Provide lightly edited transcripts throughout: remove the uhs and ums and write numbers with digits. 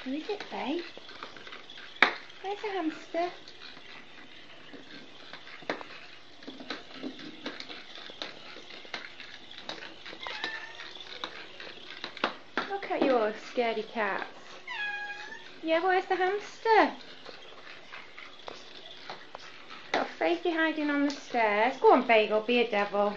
Where is it, Faye? Where's the hamster? Look at your scaredy cats. Yeah, where's the hamster? Got Faithy hiding on the stairs. Go on, Bagel, be a devil.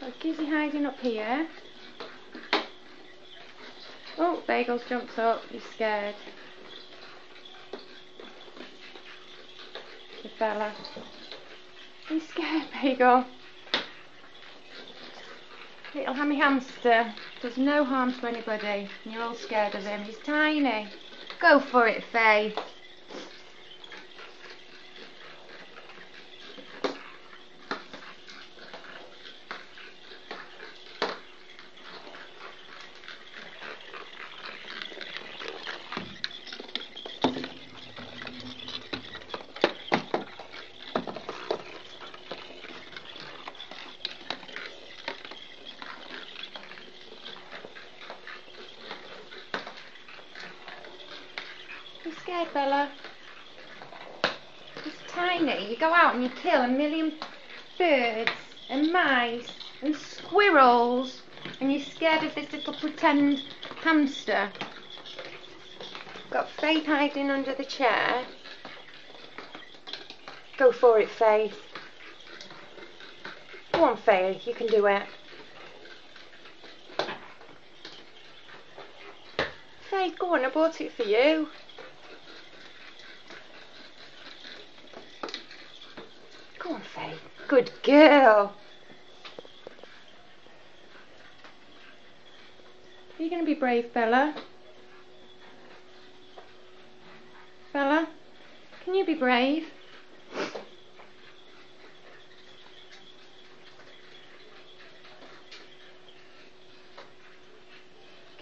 Got Gizzy hiding up here. Oh, Bagel's jumped up. He's scared. The fella. He's scared, Bagel. Little hammy hamster. Does no harm to anybody. And you're all scared of him. He's tiny. Go for it, Faye. You scared, Bella? He's tiny. You go out and you kill a million birds and mice and squirrels, and you're scared of this little pretend hamster. Got Faith hiding under the chair. Go for it, Faith. Go on, Faith. You can do it. Faith, go on. I bought it for you. Go on, Faith. Good girl. Are you going to be brave, Bella? Bella, can you be brave?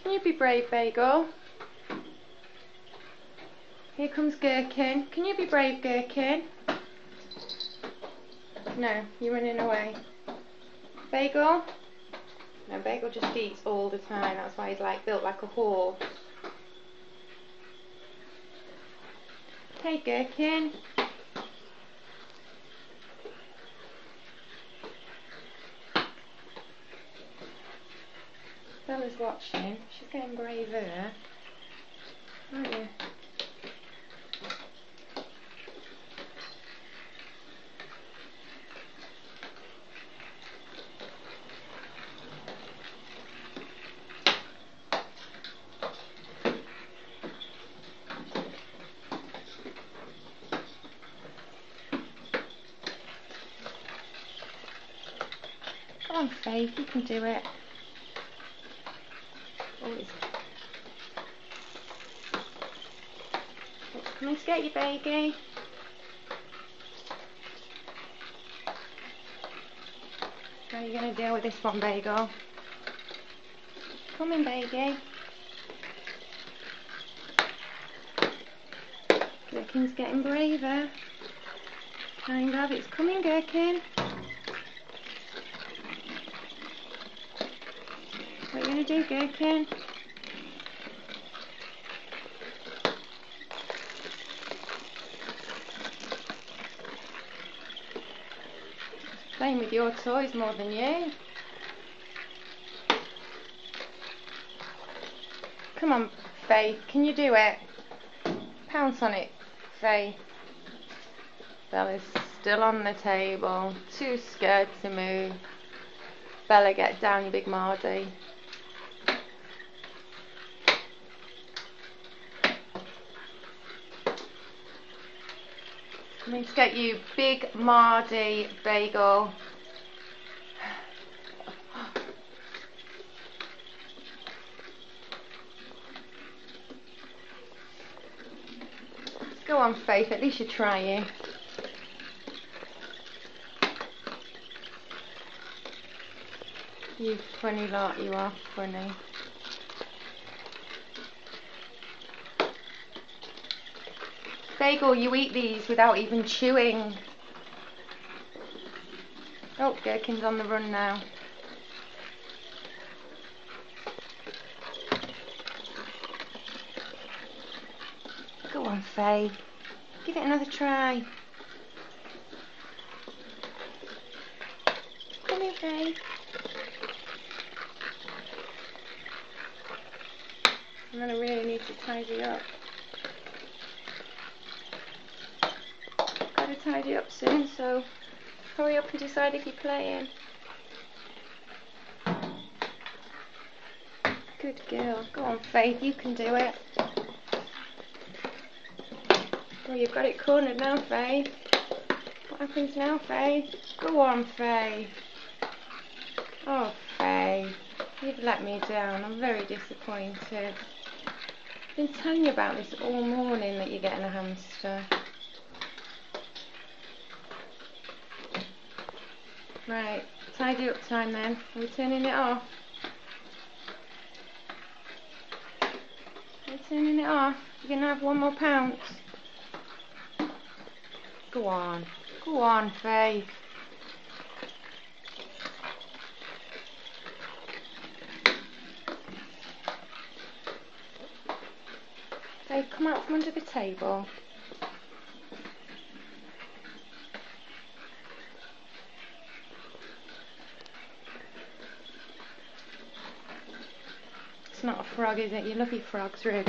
Can you be brave, Bagel? Here comes Gherkin. Can you be brave, Gherkin? No, you're running away. Bagel? No, Bagel just eats all the time. That's why he's built like a horse. Hey, Gherkin. Bella's watching. She's getting braver. Aren't you? Come on, Faith, you can do it. Oh, it's coming to get you, baby. How are you going to deal with this one, Bagel? Come in, baby. Gherkin's getting braver. Kind of. It's coming, Gherkin. What are you going to do, Gherkin? Playing with your toys more than you. Come on, Faith, can you do it? Pounce on it, Faith. Bella's still on the table, too scared to move. Bella, get down, you big Mardy. Coming to get you, big Mardy, Bagel. Go on, Faith, at least you're trying. You funny lot, you are funny. Bagel, you eat these without even chewing. Oh, Gherkin's on the run now. Go on, Faye. Give it another try. Come here, Faye. I'm going to really need to tidy up. Got to tidy up soon, so hurry up and decide if you're playing. Good girl. Go on, Faith, you can do it. Oh, you've got it cornered now, Faith. What happens now, Faith? Go on, Faith. Oh, Faith, you've let me down. I'm very disappointed. I've been telling you about this all morning, that you're getting a hamster. Right, tidy up time then. Are we turning it off? Are we turning it off? You're going to have one more pounce. Go on. Go on, Faith. Faith, come out from under the table. It's not a frog, is it? You love your frogs, really.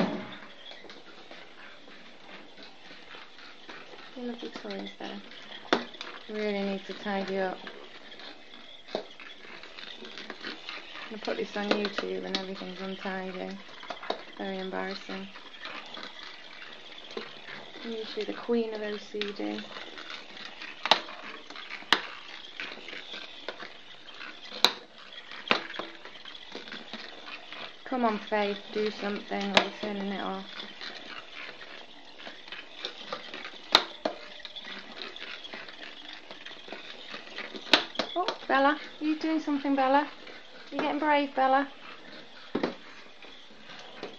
You love your toys there. Really need to tidy up. I'm going to put this on YouTube and everything's untidy. Very embarrassing. I'm usually the queen of OCD. Come on, Faith, do something, or we're turning it off. Oh, Bella, are you doing something, Bella? Are you getting brave, Bella?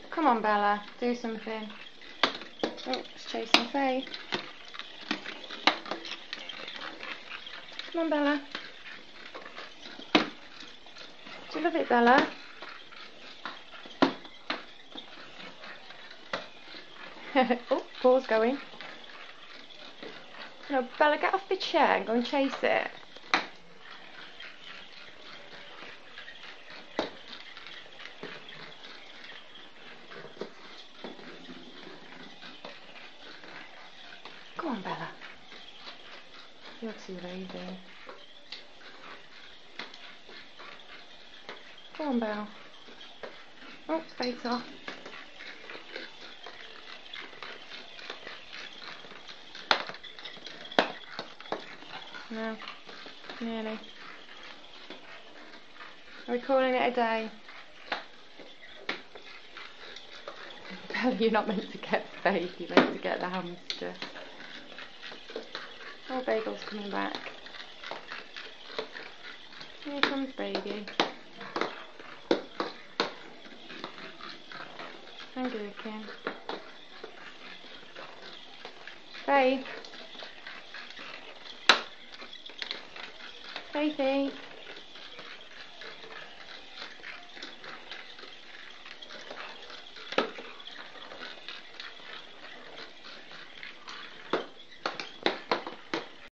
Come on, Bella, do something. Oh, it's chasing Faith. Come on, Bella. Do you love it, Bella? Oh, Paul's going. No, Bella, get off the chair and go and chase it. Go on, Bella. You're too lazy. Go on, Belle. Oh, space off. No, nearly. Are we calling it a day? Bella, you're not meant to get Faith, you're meant to get the hamster. Oh, Bagel's coming back. Here comes Baby. And Gherkin. Faith. Faithy.